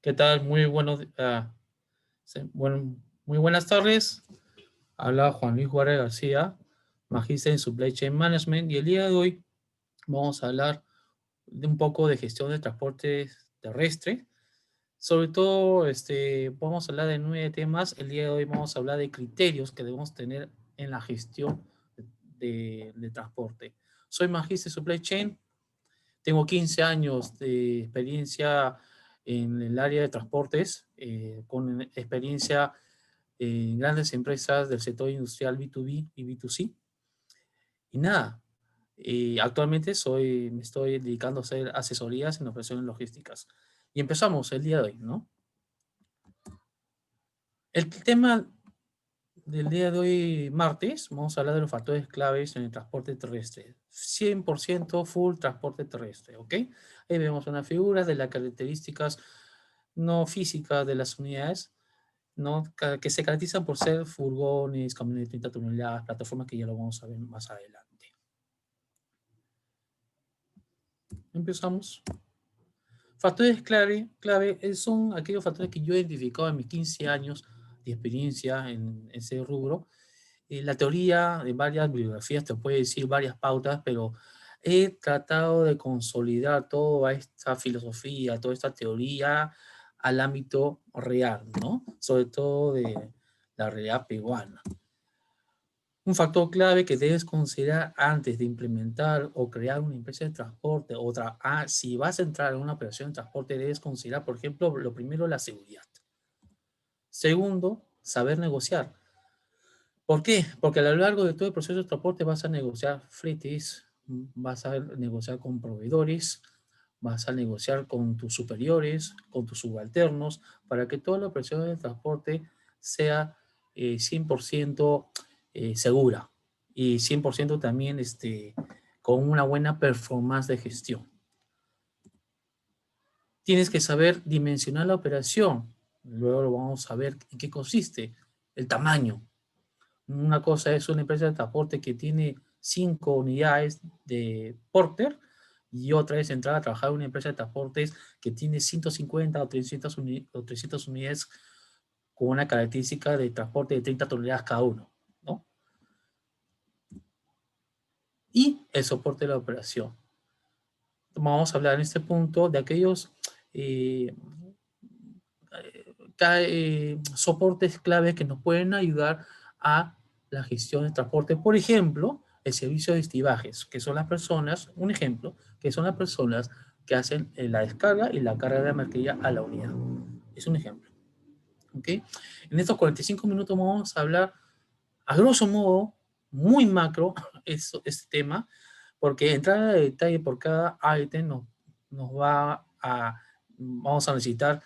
¿Qué tal? Muy buenas tardes. Habla Juan Luis Guardia García, magíster en Supply Chain Management, y el día de hoy vamos a hablar de un poco de gestión de transporte terrestre. Sobre todo, vamos a hablar de 9 temas. El día de hoy vamos a hablar de criterios que debemos tener en la gestión de transporte. Soy magíster en Supply Chain, tengo 15 años de experiencia en el área de transportes, con experiencia en grandes empresas del sector industrial B2B y B2C. Y nada, actualmente me estoy dedicando a hacer asesorías en operaciones logísticas. Y empezamos el día de hoy, ¿no? El tema del día de hoy, martes, vamos a hablar de los factores claves en el transporte terrestre. 100% full transporte terrestre, ¿ok? Ahí vemos unas figuras de las características no físicas de las unidades, ¿no? Que se caracterizan por ser furgones, camiones de 30 toneladas, plataformas que ya lo vamos a ver más adelante. Empezamos. Factores clave son aquellos factores que yo he identificado en mis 15 años de experiencia en ese rubro. La teoría de varias bibliografías te puede decir varias pautas, pero he tratado de consolidar toda esta filosofía, toda esta teoría al ámbito real, ¿no? Sobre todo de la realidad peruana. Un factor clave que debes considerar antes de implementar o crear una empresa de transporte, si vas a entrar en una operación de transporte, debes considerar, por ejemplo, lo primero, la seguridad. Segundo, saber negociar. ¿Por qué? Porque a lo largo de todo el proceso de transporte vas a negociar fletes, vas a negociar con proveedores, vas a negociar con tus superiores, con tus subalternos, para que toda la operación de transporte sea 100% segura y 100% también con una buena performance de gestión. Tienes que saber dimensionar la operación. Luego lo vamos a ver en qué consiste. El tamaño. Una cosa es una empresa de transporte que tiene 5 unidades de porter y otra es entrar a trabajar en una empresa de transportes que tiene 150 o 300 unidades con una característica de transporte de 30 toneladas cada uno, ¿no? Y el soporte de la operación. Vamos a hablar en este punto de aquellos eh, soportes clave que nos pueden ayudar a la gestión de transporte. Por ejemplo, el servicio de estibajes, que son las personas, un ejemplo, que son las personas que hacen la descarga y la carga de la mercadería a la unidad. Es un ejemplo. ¿Ok? En estos 45 minutos vamos a hablar, a grosso modo, muy macro, este tema, porque entrar a detalle por cada ítem vamos a necesitar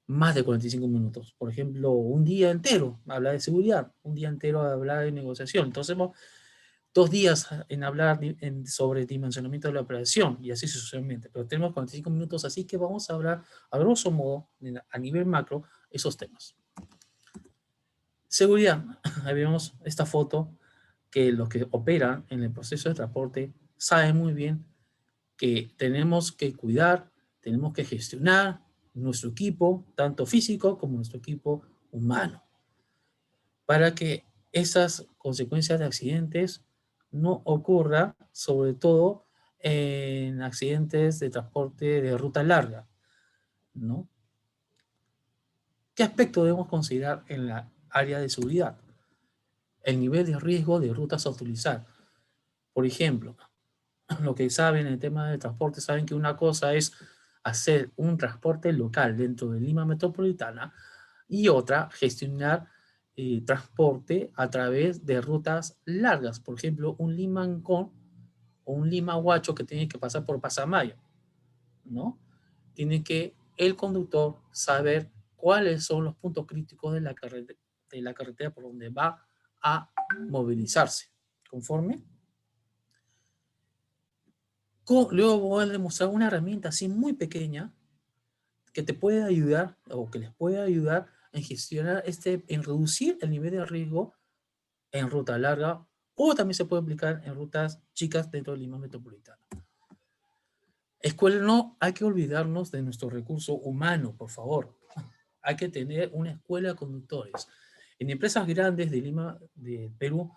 más de 45 minutos. Por ejemplo, un día entero hablar de seguridad, un día entero hablar de negociación. Entonces, 2 días en hablar sobre dimensionamiento de la operación y así sucesivamente. Pero tenemos 45 minutos, así que vamos a hablar a grosso modo, a nivel macro, esos temas. Seguridad. Ahí vemos esta foto que los que operan en el proceso de transporte saben muy bien que tenemos que cuidar, tenemos que gestionar nuestro equipo, tanto físico como nuestro equipo humano, para que esas consecuencias de accidentes no ocurran, sobre todo en accidentes de transporte de ruta larga, ¿no? ¿Qué aspecto debemos considerar en la área de seguridad? El nivel de riesgo de rutas a utilizar. Por ejemplo, lo que saben en el tema de transporte, saben que una cosa es hacer un transporte local dentro de Lima Metropolitana y otra, gestionar transporte a través de rutas largas. Por ejemplo, un Lima Ancón o un Lima Huacho que tiene que pasar por Pasamayo, ¿no? Tiene que el conductor saber cuáles son los puntos críticos de la carretera por donde va a movilizarse. ¿Conforme? Luego voy a demostrar una herramienta así muy pequeña que te puede ayudar o que les puede ayudar en gestionar en reducir el nivel de riesgo en ruta larga o también se puede aplicar en rutas chicas dentro de Lima Metropolitana. Escuela, no hay que olvidarnos de nuestro recurso humano, por favor. hay que tener una escuela de conductores. En empresas grandes de Lima, de Perú,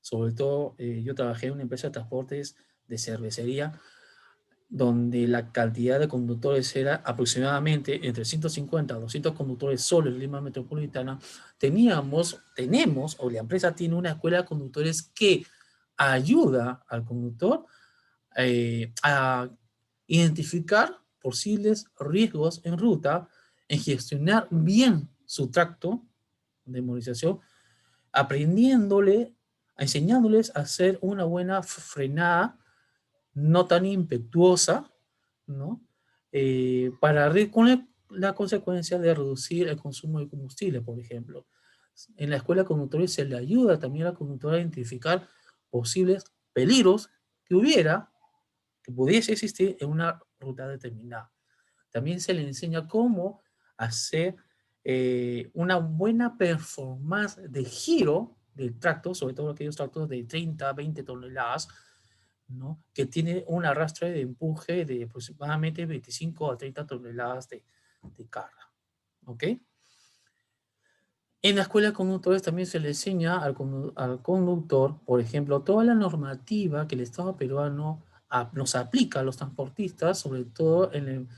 sobre todo yo trabajé en una empresa de transportes de cervecería, donde la cantidad de conductores era aproximadamente entre 150 a 200 conductores solo en Lima Metropolitana. Tenemos, o la empresa tiene una escuela de conductores que ayuda al conductor a identificar posibles riesgos en ruta, en gestionar bien su tracto de movilización, aprendiéndole, enseñándoles a hacer una buena frenada, no tan impetuosa, ¿no? Con la consecuencia de reducir el consumo de combustible, por ejemplo. En la escuela de conductores se le ayuda también al conductor a identificar posibles peligros que pudiese existir en una ruta determinada. También se le enseña cómo hacer una buena performance de giro del tracto, sobre todo aquellos tractos de 30, 20 toneladas, ¿no? Que tiene un arrastre de empuje de aproximadamente 25 a 30 toneladas de carga. ¿Ok? En la escuela de conductores también se le enseña al conductor, por ejemplo, toda la normativa que el Estado peruano nos aplica a los transportistas, sobre todo en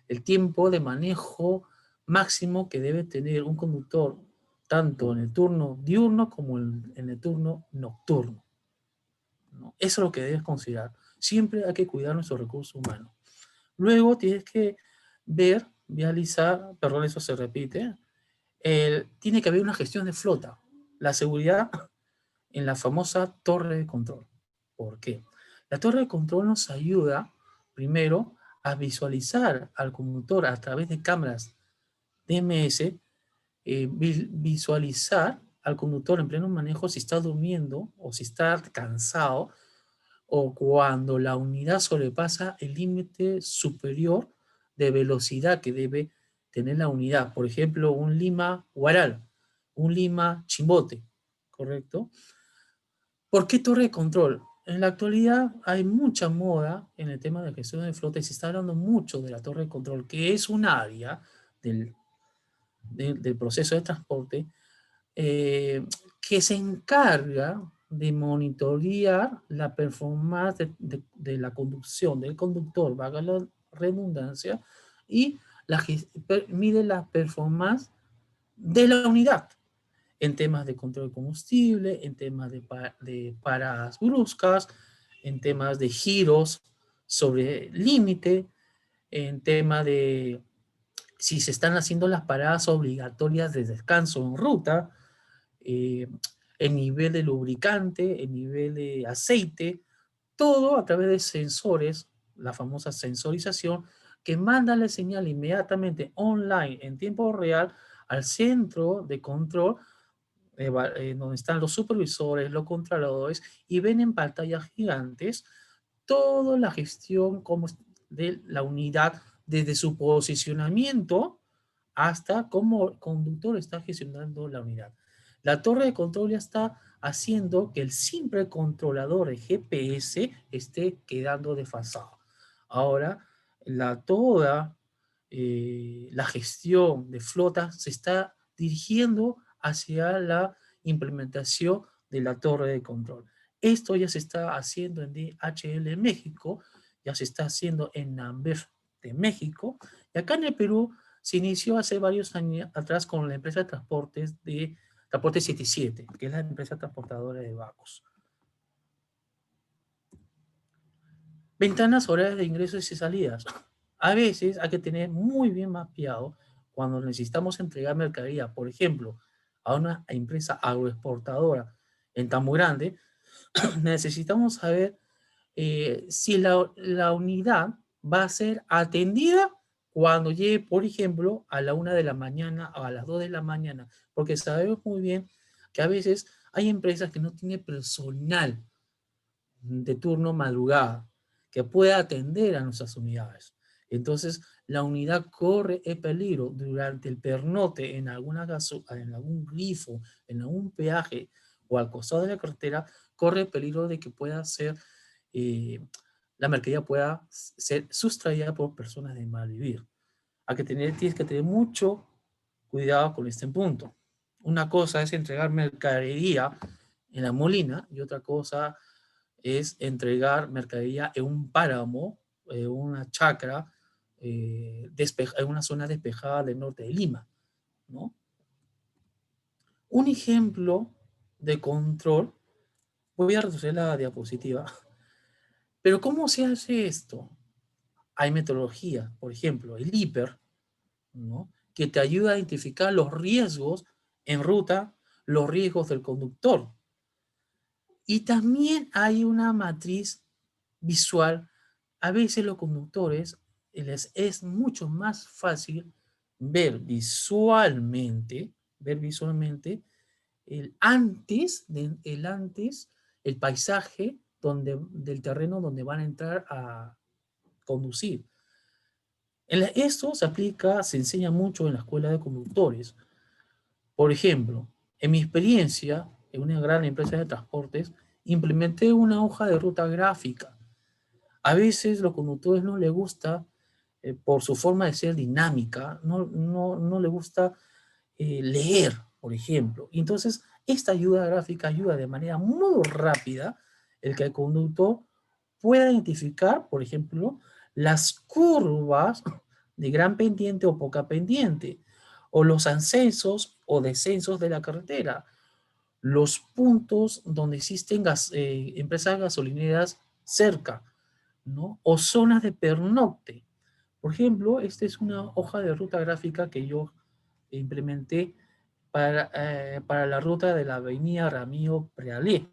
el tiempo de manejo máximo que debe tener un conductor, tanto en el turno diurno como en el turno nocturno, ¿no? Eso es lo que debes considerar. Siempre hay que cuidar nuestros recursos humanos. Luego tienes que vializar, perdón, eso se repite, tiene que haber una gestión de flota. La seguridad en la famosa torre de control. ¿Por qué? La torre de control nos ayuda, primero, a visualizar al conductor a través de cámaras DMS, visualizar al conductor en pleno manejo si está durmiendo o si está cansado o cuando la unidad sobrepasa el límite superior de velocidad que debe tener la unidad. Por ejemplo, un Lima Huaral, un Lima Chimbote, ¿correcto? ¿Por qué torre de control? En la actualidad hay mucha moda en el tema de gestión de flota y se está hablando mucho de la torre de control, que es un área del, del proceso de transporte eh, que se encarga de monitorear la performance de la conducción del conductor, valga la redundancia, y mide la performance de la unidad en temas de control de combustible, en temas de paradas bruscas, en temas de giros sobre límite, en tema de si se están haciendo las paradas obligatorias de descanso en ruta, eh, el nivel de lubricante, el nivel de aceite, todo a través de sensores, la famosa sensorización, que manda la señal inmediatamente online en tiempo real al centro de control, donde están los supervisores, los controladores, y ven en pantallas gigantes toda la gestión de la unidad, desde su posicionamiento hasta cómo el conductor está gestionando la unidad. La torre de control ya está haciendo que el simple controlador de GPS esté quedando desfasado. Ahora, toda la gestión de flota se está dirigiendo hacia la implementación de la torre de control. Esto ya se está haciendo en DHL México, ya se está haciendo en Ambev de México, y acá en el Perú se inició hace varios años atrás con la empresa de transportes de Transporte 77, que es la empresa transportadora de vacos. Ventanas horarias de ingresos y salidas. A veces hay que tener muy bien mapeado cuando necesitamos entregar mercadería, por ejemplo, a una empresa agroexportadora en Tambo Grande, necesitamos saber si la unidad va a ser atendida cuando llegue, por ejemplo, a la 1 de la mañana o a las 2 de la mañana, porque sabemos muy bien que a veces hay empresas que no tienen personal de turno madrugada que pueda atender a nuestras unidades. Entonces, la unidad corre el peligro durante el pernote en en algún grifo, en algún peaje o al costado de la carretera, corre el peligro de que pueda ser, la mercadería pueda ser sustraída por personas de mal vivir. Tienes que tener mucho cuidado con este punto. Una cosa es entregar mercadería en la Molina y otra cosa es entregar mercadería en un páramo, en una chacra, en una zona despejada del norte de Lima, ¿no? Un ejemplo de control, voy a retroceder la diapositiva, pero ¿cómo se hace esto? Hay metodología, por ejemplo, el IPER, ¿no? Que te ayuda a identificar los riesgos en ruta, los riesgos del conductor. Y también hay una matriz visual. A veces los conductores les es mucho más fácil ver visualmente el antes, el paisaje del terreno donde van a entrar a conducir. Esto se aplica, se enseña mucho en la escuela de conductores. Por ejemplo, en mi experiencia en una gran empresa de transportes, implementé una hoja de ruta gráfica. A veces los conductores no les gusta, por su forma de ser dinámica, no les gusta leer, por ejemplo. Y entonces, esta ayuda gráfica ayuda de manera muy rápida el que el conductor pueda identificar, por ejemplo, las curvas de gran pendiente o poca pendiente, o los ascensos o descensos de la carretera, los puntos donde existen empresas gasolineras cerca, ¿no? O zonas de pernocte. Por ejemplo, esta es una hoja de ruta gráfica que yo implementé para la ruta de la avenida Ramiro Prealé,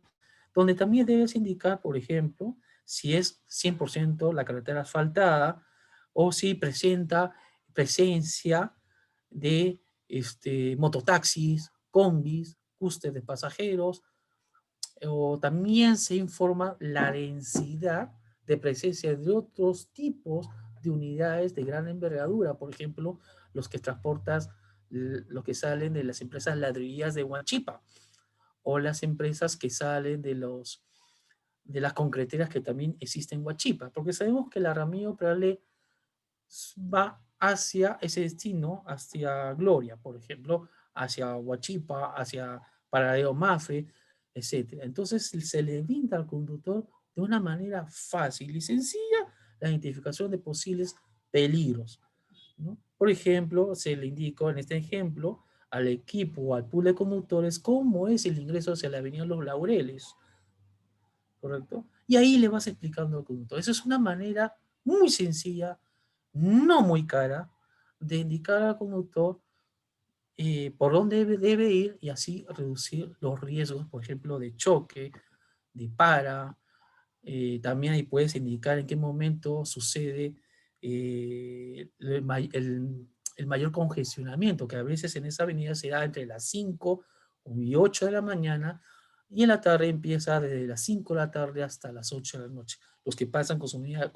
donde también debes indicar, por ejemplo, si es 100% la carretera asfaltada o si presenta presencia de mototaxis, combis, custes de pasajeros, o también se informa la densidad de presencia de otros tipos de unidades de gran envergadura, por ejemplo, los que transportas, los que salen de las empresas ladrilleras de Huachipa, o las empresas que salen de las concreteras que también existen en Huachipa, porque sabemos que la Ramiro Prale va hacia ese destino, hacia Gloria, por ejemplo, hacia Huachipa, hacia Paradero Mafre, etcétera. Entonces se le brinda al conductor de una manera fácil y sencilla la identificación de posibles peligros, ¿no? Por ejemplo, se le indicó en este ejemplo al equipo o al pool de conductores cómo es el ingreso hacia la avenida Los Laureles, ¿correcto? Y ahí le vas explicando al conductor. Esa es una manera muy sencilla, no muy cara, de indicar al conductor por dónde debe ir y así reducir los riesgos, por ejemplo, de choque, de para. También ahí puedes indicar en qué momento sucede el mayor congestionamiento, que a veces en esa avenida se da entre las 5 y 8 de la mañana, y en la tarde empieza desde las 5 de la tarde hasta las 8 de la noche. Los que pasan con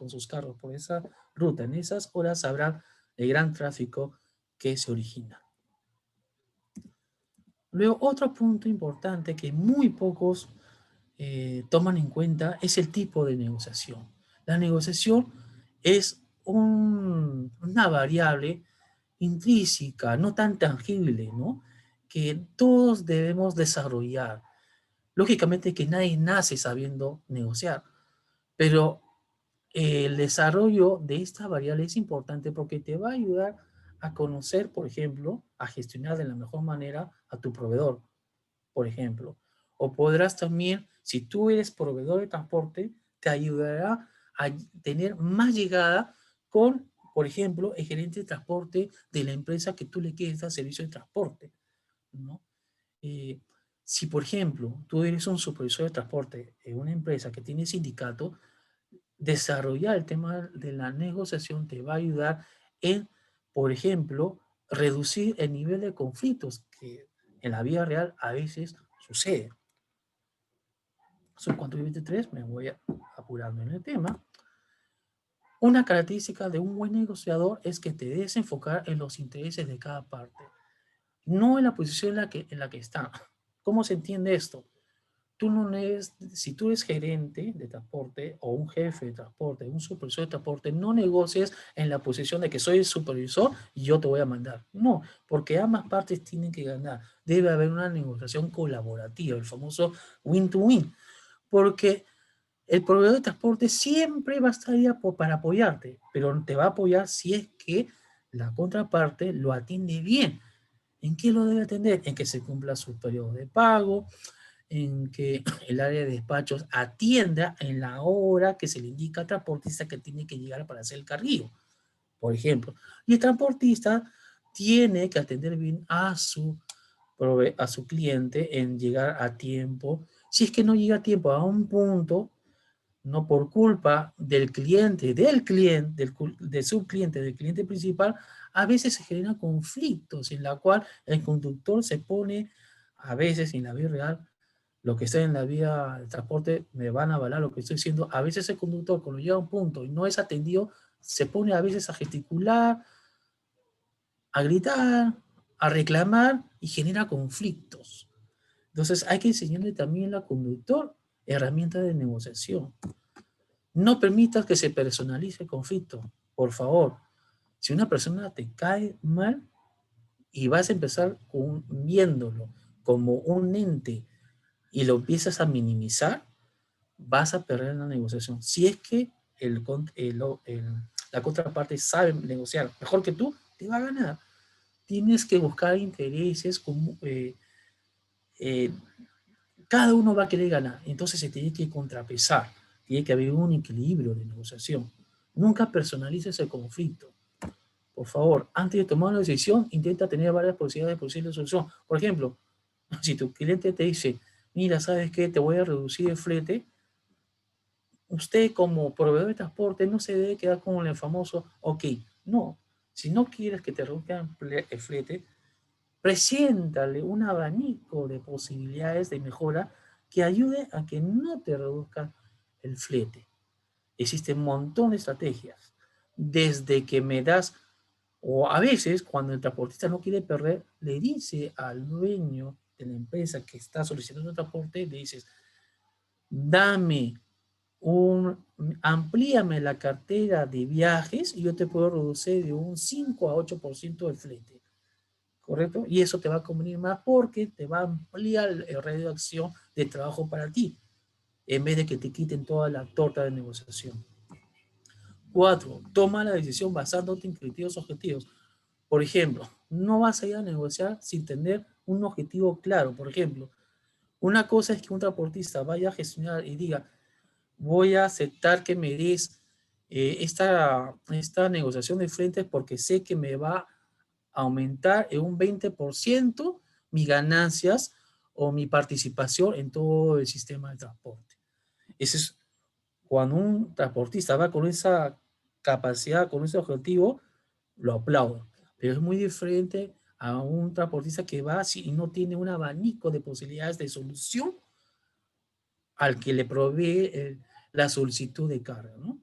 sus carros por esa ruta en esas horas sabrán el gran tráfico que se origina. Luego, otro punto importante que muy pocos toman en cuenta es el tipo de negociación. La negociación es una variable intrínseca, no tan tangible, ¿no? Que todos debemos desarrollar. Lógicamente que nadie nace sabiendo negociar, pero el desarrollo de esta variable es importante porque te va a ayudar a conocer, por ejemplo, a gestionar de la mejor manera a tu proveedor, por ejemplo. O podrás también, si tú eres proveedor de transporte, te ayudará a tener más llegada con, por ejemplo, el gerente de transporte de la empresa que tú le quieres dar servicio de transporte, ¿no? Eh, si, por ejemplo, tú eres un supervisor de transporte en una empresa que tiene sindicato, desarrollar el tema de la negociación te va a ayudar en, por ejemplo, reducir el nivel de conflictos que en la vida real a veces sucede. Son 4:23, me voy a apurarme en el tema. Una característica de un buen negociador es que te debes enfocar en los intereses de cada parte, no en la posición en la que está. ¿Cómo se entiende esto? tú no eres, si tú eres gerente de transporte o un jefe de transporte, un supervisor de transporte, no negocies en la posición de que soy el supervisor y yo te voy a mandar. No, porque ambas partes tienen que ganar. Debe haber una negociación colaborativa, el famoso win-to-win, porque el proveedor de transporte siempre va a estar ahí para apoyarte, pero te va a apoyar si es que la contraparte lo atiende bien. ¿En qué lo debe atender? En que se cumpla su periodo de pago, en que el área de despachos atienda en la hora que se le indica al transportista que tiene que llegar para hacer el carguío, por ejemplo. Y el transportista tiene que atender bien a su cliente en llegar a tiempo. Si es que no llega a tiempo a un punto, no por culpa de su cliente, del cliente principal, a veces se generan conflictos en la cual el conductor se pone, a veces en la vida real, lo que está en la vía de transporte me van a avalar lo que estoy diciendo. A veces el conductor, cuando llega a un punto y no es atendido, se pone a veces a gesticular, a gritar, a reclamar y genera conflictos. Entonces hay que enseñarle también al conductor herramientas de negociación. No permitas que se personalice el conflicto, por favor. Si una persona te cae mal y vas a empezar viéndolo como un ente y lo empiezas a minimizar, vas a perder la negociación. Si es que la contraparte sabe negociar mejor que tú, te va a ganar. Tienes que buscar intereses como, eh, cada uno va a querer ganar, entonces se tiene que contrapesar, tiene que haber un equilibrio de negociación. Nunca personalices el conflicto. Por favor, antes de tomar una decisión, intenta tener varias posibilidades de posible solución. Por ejemplo, si tu cliente te dice, mira, ¿sabes qué? Te voy a reducir el flete. Usted como proveedor de transporte no se debe quedar con el famoso, ok, no. Si no quieres que te reduzcan el flete, preséntale un abanico de posibilidades de mejora que ayude a que no te reduzcan el flete. Existen un montón de estrategias. Desde que me das, o a veces cuando el transportista no quiere perder, le dice al dueño de la empresa que está solicitando el transporte, le dices, dame amplíame la cartera de viajes y yo te puedo reducir de un 5 a 8% del flete. ¿Correcto? Y eso te va a convenir más porque te va a ampliar el radio de acción de trabajo para ti, en vez de que te quiten toda la torta de negociación. 4. Toma la decisión basándote en criterios objetivos. Por ejemplo, no vas a ir a negociar sin tener un objetivo claro. Por ejemplo, una cosa es que un transportista vaya a gestionar y diga, voy a aceptar que me des esta negociación de frentes porque sé que me va aumentar en un 20% mis ganancias o mi participación en todo el sistema de transporte. Ese es cuando un transportista va con esa capacidad, con ese objetivo, lo aplaudo. Pero es muy diferente a un transportista que va y no tiene un abanico de posibilidades de solución al que le provee la solicitud de carga, ¿no?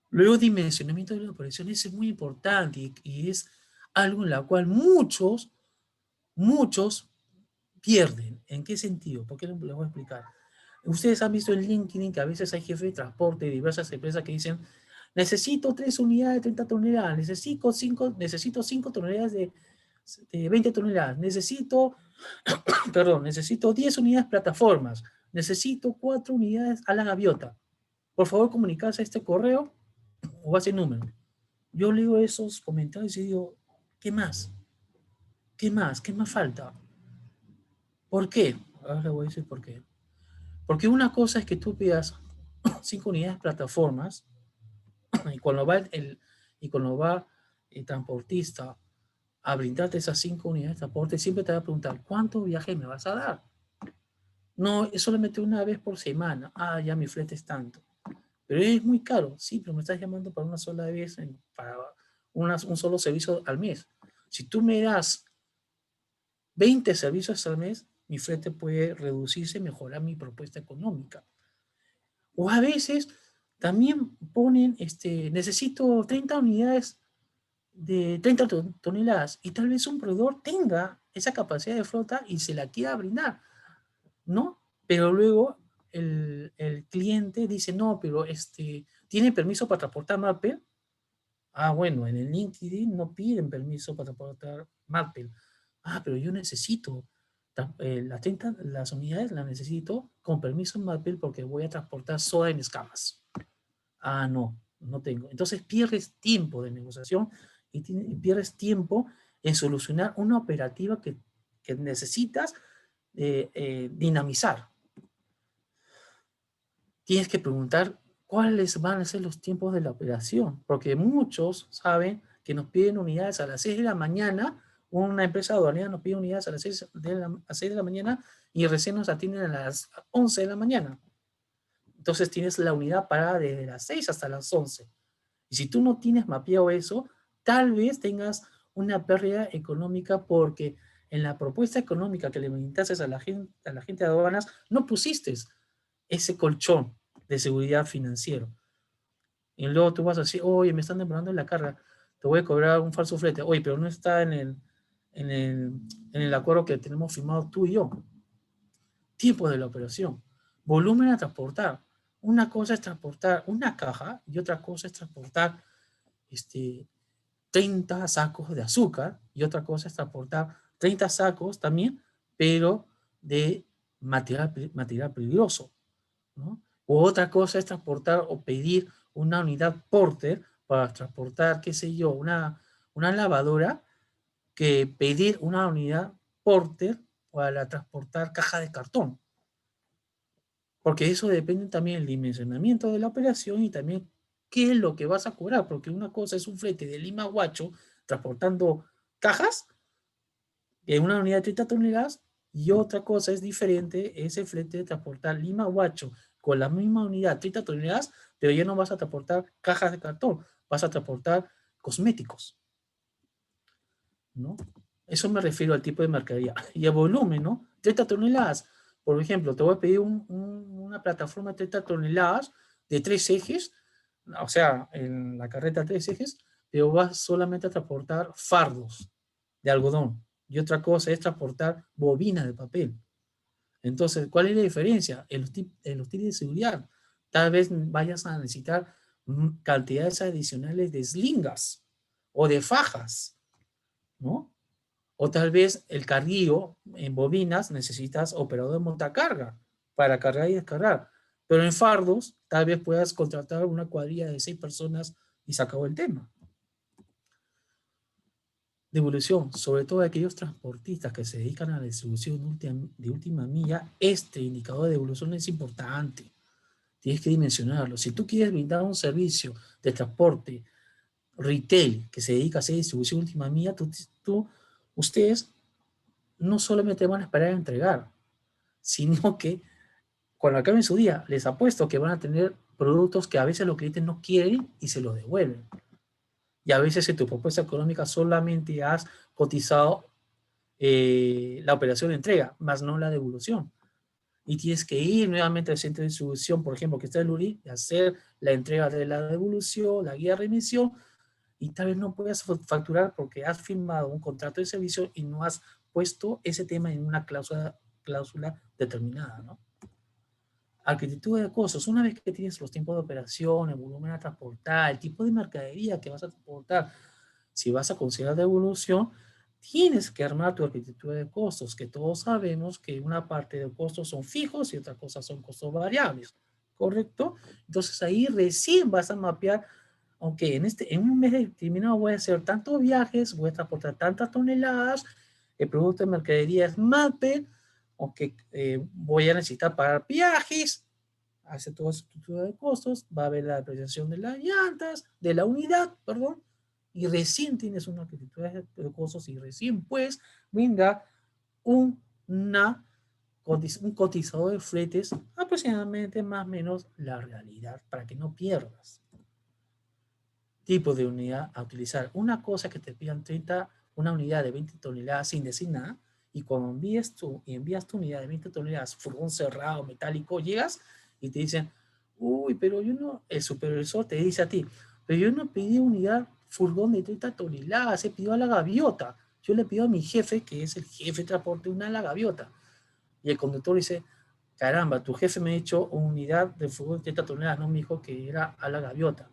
Luego, dimensionamiento de la operación es muy importante y es algo en la cual muchos pierden. ¿En qué sentido? ¿Por qué les voy a explicar? Ustedes han visto en LinkedIn que a veces hay jefes de transporte de diversas empresas que dicen, necesito 3 unidades de 30 toneladas, necesito 5 toneladas de 20 toneladas, necesito 10 unidades plataformas, necesito 4 unidades a la gaviota. Por favor, comunicarse a este correo o a ese número. Yo leo esos comentarios y digo, ¿qué más? ¿Qué más? ¿Qué más falta? ¿Por qué? Ahora le voy a decir por qué. Porque una cosa es que tú pidas 5 unidades plataformas y cuando va el transportista a brindarte esas 5 unidades de transporte, siempre te va a preguntar, ¿cuánto viaje me vas a dar? No, es solamente una vez por semana. Ah, ya mi flete es tanto. Pero es muy caro. Sí, pero me estás llamando para una sola vez, para un solo servicio al mes. Si tú me das 20 servicios al mes, mi flete puede reducirse y mejorar mi propuesta económica. O a veces también ponen, necesito 30 unidades de 30 toneladas y tal vez un proveedor tenga esa capacidad de flota y se la quiera brindar. ¿no? Pero luego el cliente dice, no, pero ¿tiene permiso para transportar Marpel? Ah, bueno, en el LinkedIn no piden permiso para transportar Marpel. Ah, pero yo necesito, las unidades las necesito con permiso en Marpel porque voy a transportar soda en escamas. Ah, no, no tengo. Entonces pierdes tiempo de negociación y pierdes tiempo en solucionar una operativa que necesitas dinamizar. Tienes que preguntar cuáles van a ser los tiempos de la operación, porque muchos saben que nos piden unidades a las 6 de la mañana, una empresa aduanera nos pide unidades a las 6 de la mañana y recién nos atienden a las 11 de la mañana. Entonces tienes la unidad parada desde las 6 hasta las 11. Y si tú no tienes mapeado eso, tal vez tengas una pérdida económica porque en la propuesta económica que le brindaste a la gente de aduanas, no pusiste ese colchón de seguridad financiero. Y luego tú vas a decir, oye, me están demorando en la carga, te voy a cobrar un falso flete. Oye, pero no está en el, en el acuerdo que tenemos firmado tú y yo. Tiempo de la operación. Volumen a transportar. Una cosa es transportar una caja y otra cosa es transportar 30 sacos de azúcar y otra cosa es transportar 30 sacos también, pero de material peligroso, ¿no? O otra cosa es transportar o pedir una unidad porter para transportar, qué sé yo, una lavadora, que pedir una unidad porter para transportar caja de cartón. Porque eso depende también del dimensionamiento de la operación y también qué es lo que vas a cobrar, porque una cosa es un flete de Lima a Huacho transportando cajas en una unidad de 30 toneladas y otra cosa es diferente, ese flete de transportar Lima a Huacho con la misma unidad, 30 toneladas, pero ya no vas a transportar cajas de cartón, vas a transportar cosméticos, ¿no? Eso me refiero al tipo de mercadería. Y el volumen, ¿no? 30 toneladas. Por ejemplo, te voy a pedir una plataforma de 30 toneladas de 3 ejes, o sea, en la carreta 3 ejes, pero vas solamente a transportar fardos de algodón. Y otra cosa es transportar bobinas de papel. Entonces, ¿cuál es la diferencia? En los tips de seguridad. Tal vez vayas a necesitar cantidades adicionales de slingas o de fajas, ¿no? O tal vez el carguillo en bobinas necesitas operador de montacarga para cargar y descargar. Pero en fardos tal vez puedas contratar una cuadrilla de 6 personas y se acabó el tema. Devolución, sobre todo aquellos transportistas que se dedican a la distribución de última milla, este indicador de devolución es importante. Tienes que dimensionarlo. Si tú quieres brindar un servicio de transporte retail que se dedica a hacer distribución de última milla, ustedes no solamente van a esperar a entregar, sino que cuando acaben su día, les apuesto que van a tener productos que a veces los clientes no quieren y se los devuelven. Y a veces en tu propuesta económica solamente has cotizado la operación de entrega, más no la devolución. Y tienes que ir nuevamente al centro de distribución, por ejemplo, que está en Luri, y hacer la entrega de la devolución, la guía de remisión, y tal vez no puedas facturar porque has firmado un contrato de servicio y no has puesto ese tema en una cláusula determinada, ¿no? Arquitectura de costos. Una vez que tienes los tiempos de operación, el volumen a transportar, el tipo de mercadería que vas a transportar, si vas a considerar devolución, tienes que armar tu arquitectura de costos, que todos sabemos que una parte de costos son fijos y otra cosa son costos variables, ¿correcto? Entonces ahí recién vas a mapear, aunque en un mes determinado voy a hacer tantos viajes, voy a transportar tantas toneladas, el producto de mercadería es MAPE, aunque voy a necesitar pagar viajes, hace toda su estructura de costos, va a haber la apreciación de las llantas, de la unidad, perdón, y recién tienes una arquitectura de costos y recién pues venga una, un cotizador de fletes aproximadamente más o menos la realidad para que no pierdas. Tipo de unidad a utilizar. Una cosa que te pidan una unidad de 20 toneladas sin decir nada, y cuando envías tu unidad de 20 toneladas, furgón cerrado, metálico, llegas y te dicen, uy, pero yo no, el supervisor te dice a ti, pero yo no pedí unidad furgón de 30 toneladas, he pedido a la gaviota. Yo le pido a mi jefe, que es el jefe de transporte, una a la gaviota. Y el conductor dice, caramba, tu jefe me ha hecho una unidad de fútbol de 30 toneladas, no me dijo que era a la gaviota.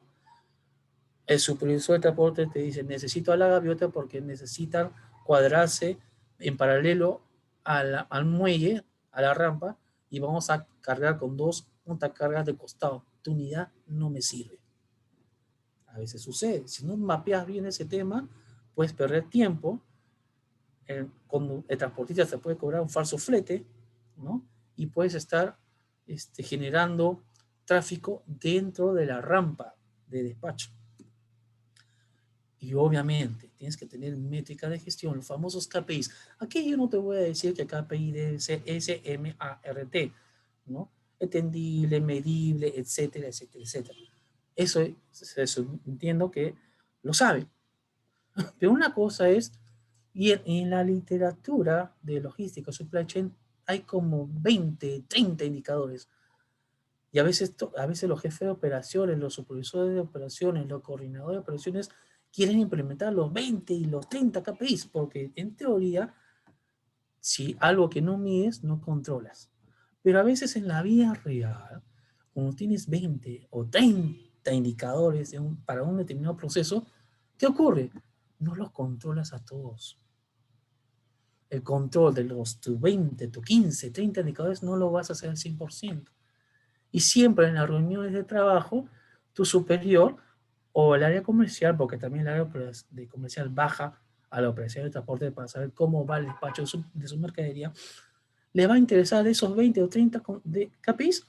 El supervisor de transporte te dice, necesito a la gaviota porque necesitan cuadrarse en paralelo al muelle, a la rampa, y vamos a cargar con 2 montacargas de costado. Tu unidad no me sirve. A veces sucede. Si no mapeas bien ese tema, puedes perder tiempo. Cuando el transportista se puede cobrar un falso flete, ¿no? Y puedes estar generando tráfico dentro de la rampa de despacho. Y obviamente tienes que tener métrica de gestión, los famosos KPIs. Aquí yo no te voy a decir que KPI debe ser SMART, ¿no? Entendible, medible, etcétera, etcétera, etcétera. Eso entiendo que lo sabe. Pero una cosa es, y en la literatura de logística, supply chain, hay como 20, 30 indicadores. Y a veces los jefes de operaciones, los supervisores de operaciones, los coordinadores de operaciones quieren implementar los 20 y los 30 KPIs, porque en teoría, si algo que no mides, no controlas. Pero a veces en la vida real, cuando tienes 20 o 30 indicadores para un determinado proceso, ¿qué ocurre? No los controlas a todos. El control de tus 20, tus 15, 30 indicadores no lo vas a hacer al 100%. Y siempre en las reuniones de trabajo, tu superior o el área comercial, porque también el área de comercial baja a la operación de transporte para saber cómo va el despacho de su mercadería, le va a interesar de esos 20 o 30 de KPIs,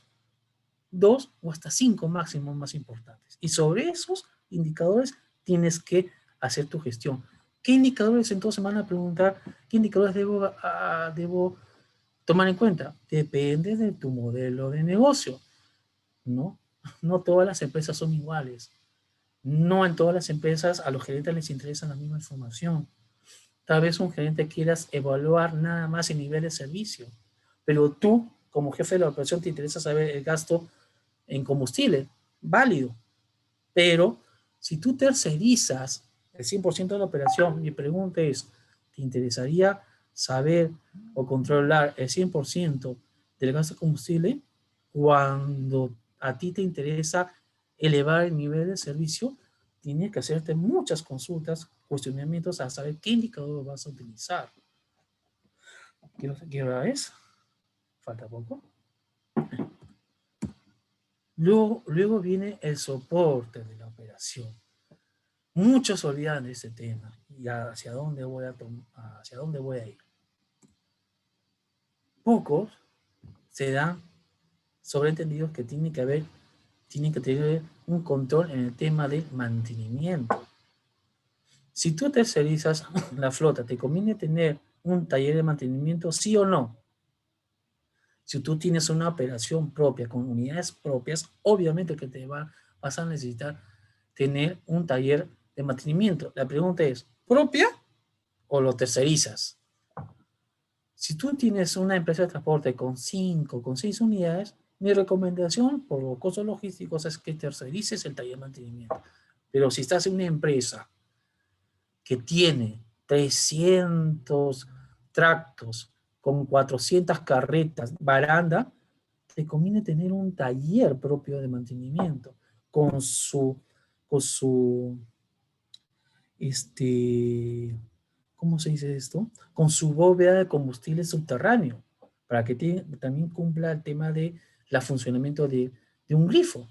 2 o hasta 5 máximos más importantes. Y sobre esos indicadores tienes que hacer tu gestión. ¿Qué indicadores entonces me van a preguntar? ¿Qué indicadores debo tomar en cuenta? Depende de tu modelo de negocio. ¿No? No todas las empresas son iguales. No en todas las empresas a los gerentes les interesa la misma información. Tal vez un gerente quieras evaluar nada más el nivel de servicio, pero tú, como jefe de la operación, te interesa saber el gasto en combustible, válido. Pero si tú tercerizas el 100% de la operación, mi pregunta es, ¿te interesaría saber o controlar el 100% del gasto de combustible cuando a ti te interesa elevar el nivel de servicio? Tienes que hacerte muchas consultas, cuestionamientos a saber qué indicador vas a utilizar. ¿Qué hora es? Falta poco. Luego viene el soporte de la operación. Muchos olvidan de ese tema y hacia dónde voy a ir. Pocos se dan sobreentendidos que tienen que tener un control en el tema del mantenimiento. Si tú tercerizas la flota, ¿te conviene tener un taller de mantenimiento, sí o no? Si tú tienes una operación propia, con unidades propias, obviamente que vas a necesitar tener un taller de mantenimiento. La pregunta es, ¿propia o lo tercerizas? Si tú tienes una empresa de transporte con 6 unidades, mi recomendación por los costos logísticos es que tercerices el taller de mantenimiento. Pero si estás en una empresa que tiene 300 tractos con 400 carretas, baranda, te conviene tener un taller propio de mantenimiento con su ¿cómo se dice esto? Con su bóveda de combustible subterráneo, para que también cumpla el tema de la funcionamiento de un grifo,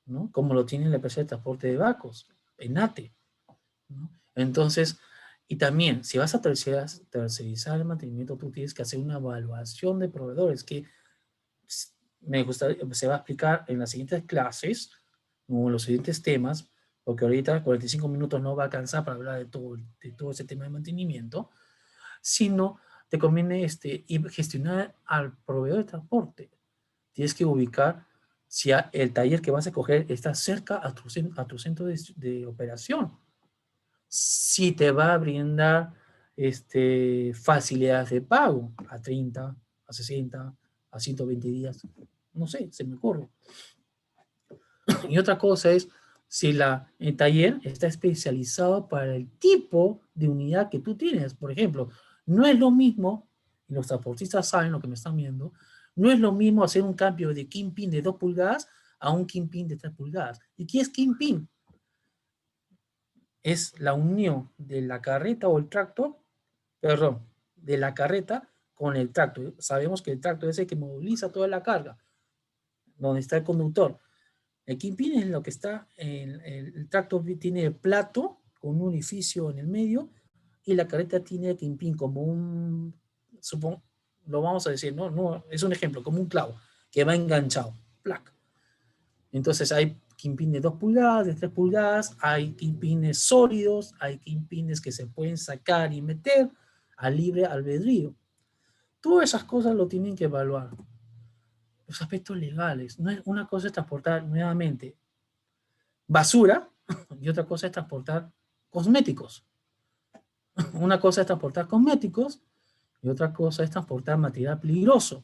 ¿no? Como lo tiene la empresa de transporte de barcos, ENATE, ¿no? Entonces, y también, si vas a tercerizar el mantenimiento, tú tienes que hacer una evaluación de proveedores, que se va a explicar en las siguientes clases, o en los siguientes temas, porque ahorita 45 minutos no va a alcanzar para hablar de todo ese tema de mantenimiento, sino te conviene gestionar al proveedor de transporte. Tienes que ubicar si el taller que vas a escoger está cerca a tu centro de operación. Si te va a brindar facilidades de pago a 30, a 60, a 120 días. No sé, se me ocurre. Y otra cosa es si el taller está especializado para el tipo de unidad que tú tienes. Por ejemplo, no es lo mismo, y los transportistas saben lo que me están viendo, No es lo mismo hacer un cambio de kingpin de 2 pulgadas a un kingpin de 3 pulgadas. ¿Y qué es kingpin? Es la unión de la carreta o el tractor, perdón, de la carreta con el tractor. Sabemos que el tractor es el que moviliza toda la carga, donde está el conductor. El kingpin es lo que está, el tractor tiene el plato con un orificio en el medio y la carreta tiene el kingpin como un, supongo, lo vamos a decir, no, es un ejemplo, como un clavo que va enganchado. ¡Plac! Entonces hay kingpin de 2 pulgadas, de 3 pulgadas, hay kingpines sólidos, hay kingpines que se pueden sacar y meter a libre albedrío. Todas esas cosas lo tienen que evaluar. Los aspectos legales. No es, una cosa es transportar nuevamente basura y otra cosa es transportar cosméticos. Una cosa es transportar cosméticos y otra cosa es transportar material peligroso.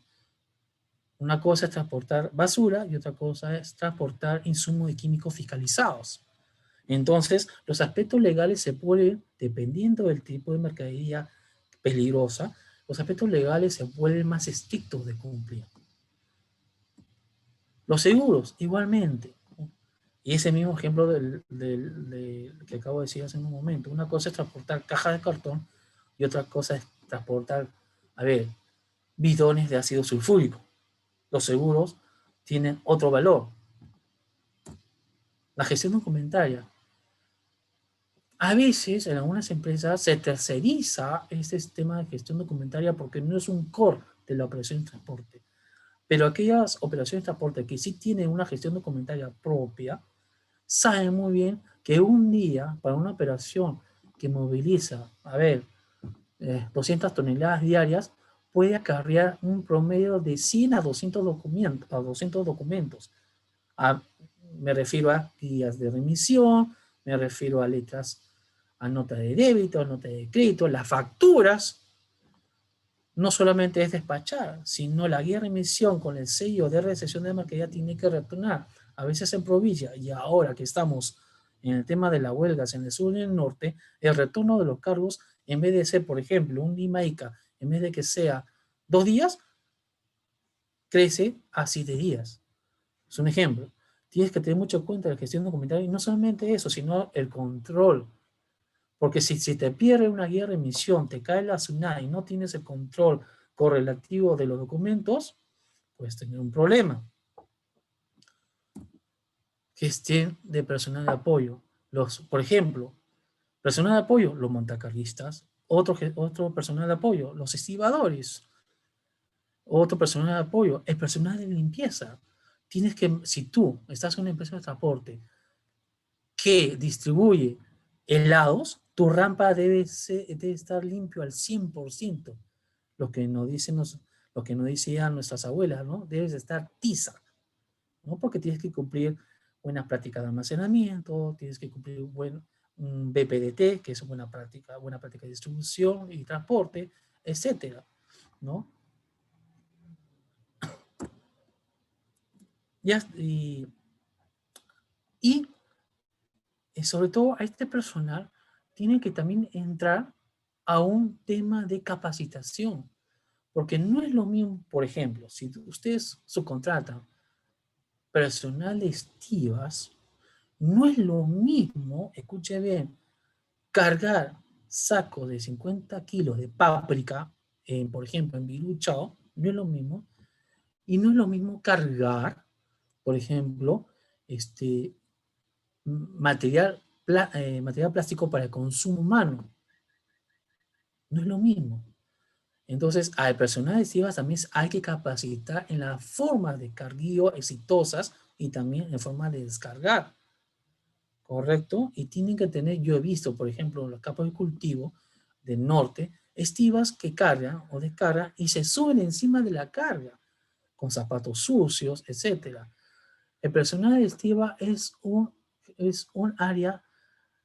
Una cosa es transportar basura y otra cosa es transportar insumos y químicos fiscalizados. Entonces, los aspectos legales se pueden, dependiendo del tipo de mercadería peligrosa, los aspectos legales se vuelven más estrictos de cumplir. Los seguros, igualmente. Y ese mismo ejemplo que acabo de decir hace un momento. Una cosa es transportar cajas de cartón y otra cosa es transportar, a ver, bidones de ácido sulfúrico. Los seguros tienen otro valor. La gestión documentaria. A veces en algunas empresas se terceriza este sistema de gestión documentaria porque no es un core de la operación de transporte. Pero aquellas operaciones de transporte que sí tienen una gestión documentaria propia, saben muy bien que un día para una operación que moviliza, a ver, 200 toneladas diarias, puede acarrear un promedio de 100 a 200 documentos. A, me refiero a guías de remisión, me refiero a letras, a notas de débito, a notas de crédito, las facturas. No solamente es despachar, sino la guía de remisión con el sello de recepción de mercadería tiene que retornar. A veces en provincia, y ahora que estamos en el tema de las huelgas en el sur y en el norte, el retorno de los cargos, en vez de ser, por ejemplo, un Lima-Ica, en vez de que sea 2 días, crece a 7 días. Es un ejemplo. Tienes que tener mucho en cuenta la gestión documentaria y no solamente eso, sino el control. Porque si te pierde una guía de remisión, te cae la SUNAT y no tienes el control correlativo de los documentos, puedes tener un problema. Gestión de personal de apoyo. Por ejemplo, personal de apoyo, los montacarguistas. Otro personal de apoyo, los estibadores. Otro personal de apoyo, el personal de limpieza. Tienes que, si tú estás en una empresa de transporte que distribuye helados, tu rampa debe estar limpio al 100%. Lo que lo que nos decían nuestras abuelas, ¿no? Debes estar tiza, ¿no? Porque tienes que cumplir buenas prácticas de almacenamiento, tienes que cumplir un BPDT, que es buena práctica de distribución y transporte, etcétera, ¿no? Y, y sobre todo a este personal tiene que también entrar a un tema de capacitación, porque no es lo mismo, por ejemplo, si ustedes subcontratan personal de estivas, no es lo mismo, escuche bien, cargar sacos de 50 kilos de páprica, por ejemplo, en Biruchao, no es lo mismo, y no es lo mismo cargar, por ejemplo, material, material plástico para el consumo humano. No es lo mismo. Entonces, al personal de estivas también hay que capacitar en las formas de carguío exitosas y también en forma de descargar, ¿correcto? Y tienen que tener, yo he visto, por ejemplo, en los campos de cultivo del norte, estivas que cargan o descargan y se suben encima de la carga, con zapatos sucios, etc. El personal de estiva es un área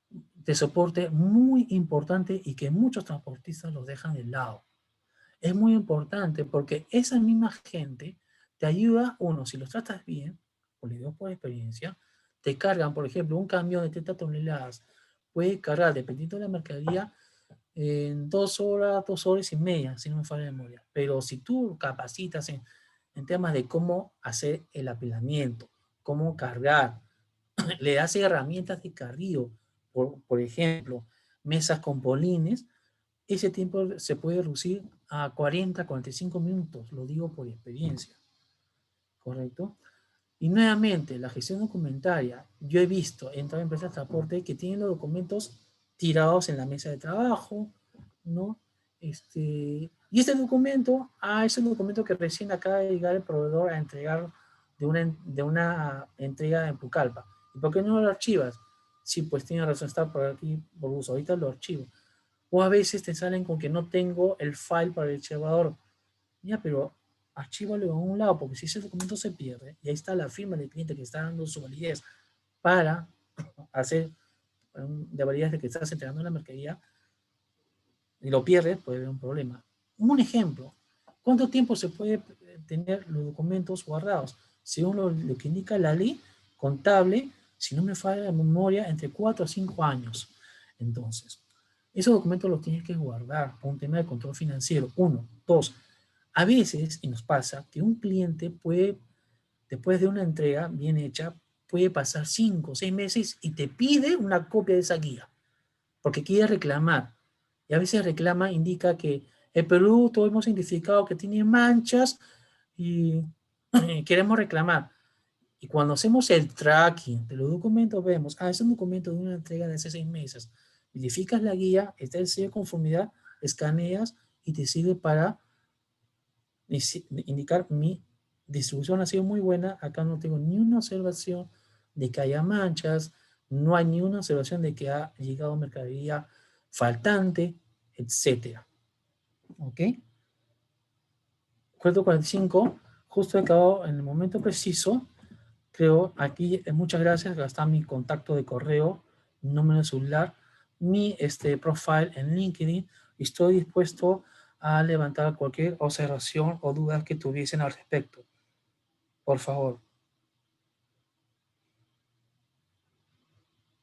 de soporte muy importante y que muchos transportistas los dejan de lado. Es muy importante porque esa misma gente te ayuda, uno, si los tratas bien, o le digo por experiencia, te cargan, por ejemplo, un camión de 30 toneladas, puede cargar, dependiendo de la mercadería, en 2 horas, 2 horas y media, si no me falla la memoria. Pero si tú capacitas en temas de cómo hacer el apilamiento, cómo cargar. Le hace herramientas de carrío, por ejemplo, mesas con polines. Ese tiempo se puede reducir a 40, 45 minutos, lo digo por experiencia, ¿correcto? Y nuevamente, la gestión documentaria, yo he visto en todas empresas de transporte que tienen los documentos tirados en la mesa de trabajo, ¿no? Y este documento, es el documento que recién acaba de llegar el proveedor a entregar de una entrega en Pucallpa. ¿Y por qué no lo archivas? Sí, pues tiene razón, está por aquí por uso, ahorita lo archivo. O a veces te salen con que no tengo el file para el archivador. Ya, pero archívalo a un lado, porque si ese documento se pierde, y ahí está la firma del cliente que está dando su validez para hacer de validez de que estás entregando la mercadería, y lo pierdes, puede haber un problema. Un ejemplo, ¿cuánto tiempo se puede tener los documentos guardados? Según lo que indica la ley contable, si no me falla la memoria, entre 4 a 5 años. Entonces, esos documentos los tienes que guardar por un tema de control financiero. Uno. Dos, a veces, y nos pasa, que un cliente puede, después de una entrega bien hecha, puede pasar 5 o 6 meses y te pide una copia de esa guía, porque quiere reclamar. Y a veces reclama, indica que el producto hemos identificado que tiene manchas y queremos reclamar. Y cuando hacemos el tracking de los documentos, vemos, es un documento de una entrega de hace 6 meses. Verificas la guía, está el sello de conformidad, escaneas y te sirve para indicar mi distribución ha sido muy buena. Acá no tengo ni una observación de que haya manchas, no hay ni una observación de que ha llegado mercadería faltante, etcétera. ¿Ok? Cuarto 45, justo he acabado en el momento preciso. Creo aquí, muchas gracias, acá está mi contacto de correo, mi número de celular, mi profile en LinkedIn. Estoy dispuesto a levantar cualquier observación o dudas que tuviesen al respecto. Por favor.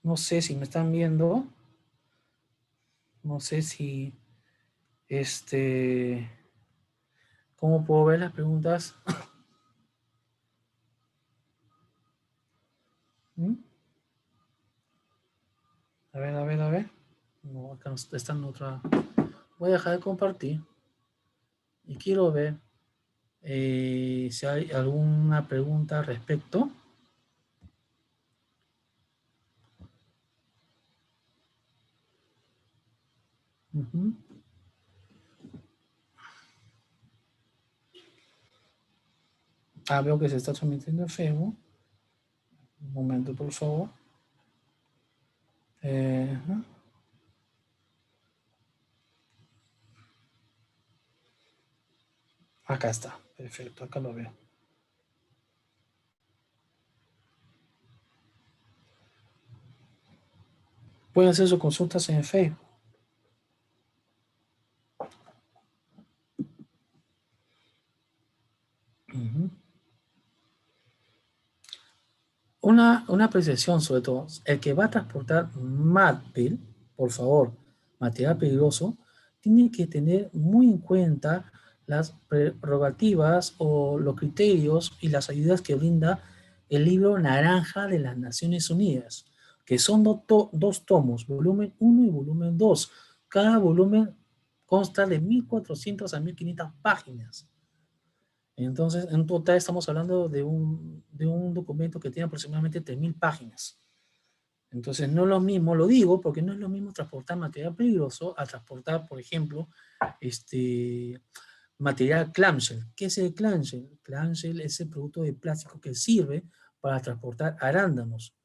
No sé si me están viendo. No sé si, este, ¿cómo puedo ver las preguntas? ¿Mm? A ver, a ver, a ver. No, acá está en otra. Voy a dejar de compartir y quiero ver si hay alguna pregunta al respecto. Uh-huh. Veo que se está transmitiendo en Facebook. Un momento, por favor. Uh-huh. Acá está. Perfecto, acá lo veo. Pueden hacer sus consultas en Facebook. Uh-huh. Una apreciación sobre todo, el que va a transportar MATPIL, por favor, material peligroso, tiene que tener muy en cuenta las prerrogativas o los criterios y las ayudas que brinda el libro naranja de las Naciones Unidas, que son dos tomos, volumen 1 y volumen 2. Cada volumen consta de 1.400 a 1.500 páginas. Entonces, en total estamos hablando de un documento que tiene aproximadamente 3.000 páginas. Entonces, no es lo mismo, lo digo porque no es lo mismo transportar material peligroso a transportar, por ejemplo, material clamshell. ¿Qué es el clamshell? Clamshell es el producto de plástico que sirve para transportar arándanos.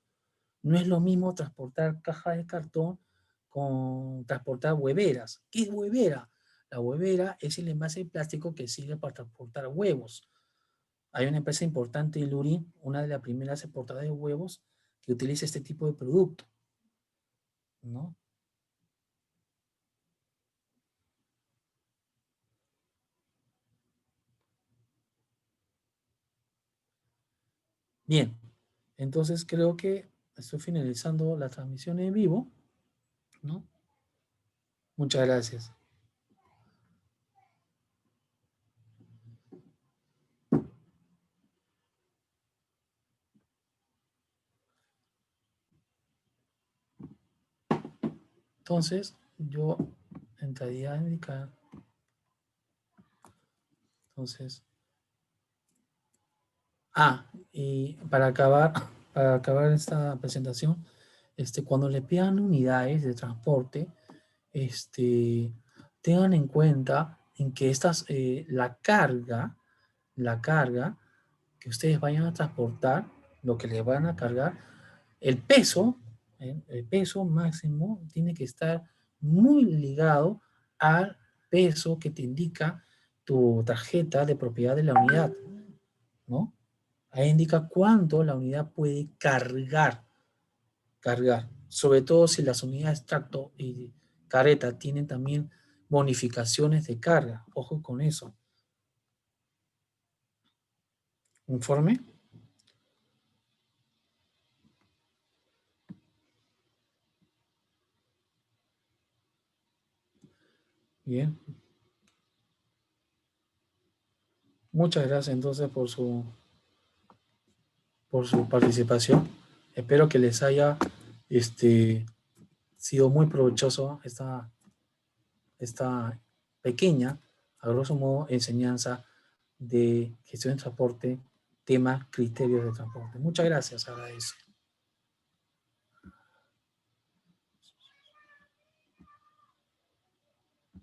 No es lo mismo transportar cajas de cartón con transportar hueveras. ¿Qué es huevera? La huevera es el envase de plástico que sirve para transportar huevos. Hay una empresa importante en Lurín, una de las primeras exportadoras de huevos, que utiliza este tipo de producto, ¿no? Bien, entonces creo que estoy finalizando la transmisión en vivo, ¿no? Muchas gracias. Entonces, yo entraría a indicar. Entonces, y para acabar esta presentación, cuando le pidan unidades de transporte, tengan en cuenta en que la carga que ustedes vayan a transportar, lo que les van a cargar, el peso, el peso máximo tiene que estar muy ligado al peso que te indica tu tarjeta de propiedad de la unidad, ¿no? Ahí indica cuánto la unidad puede cargar. Sobre todo si las unidades tracto y carreta tienen también bonificaciones de carga. Ojo con eso. ¿Informe? Bien. Muchas gracias entonces por su participación. Espero que les haya sido muy provechoso esta pequeña, a grosso modo, enseñanza de gestión de transporte, tema criterios de transporte. Muchas gracias, agradezco.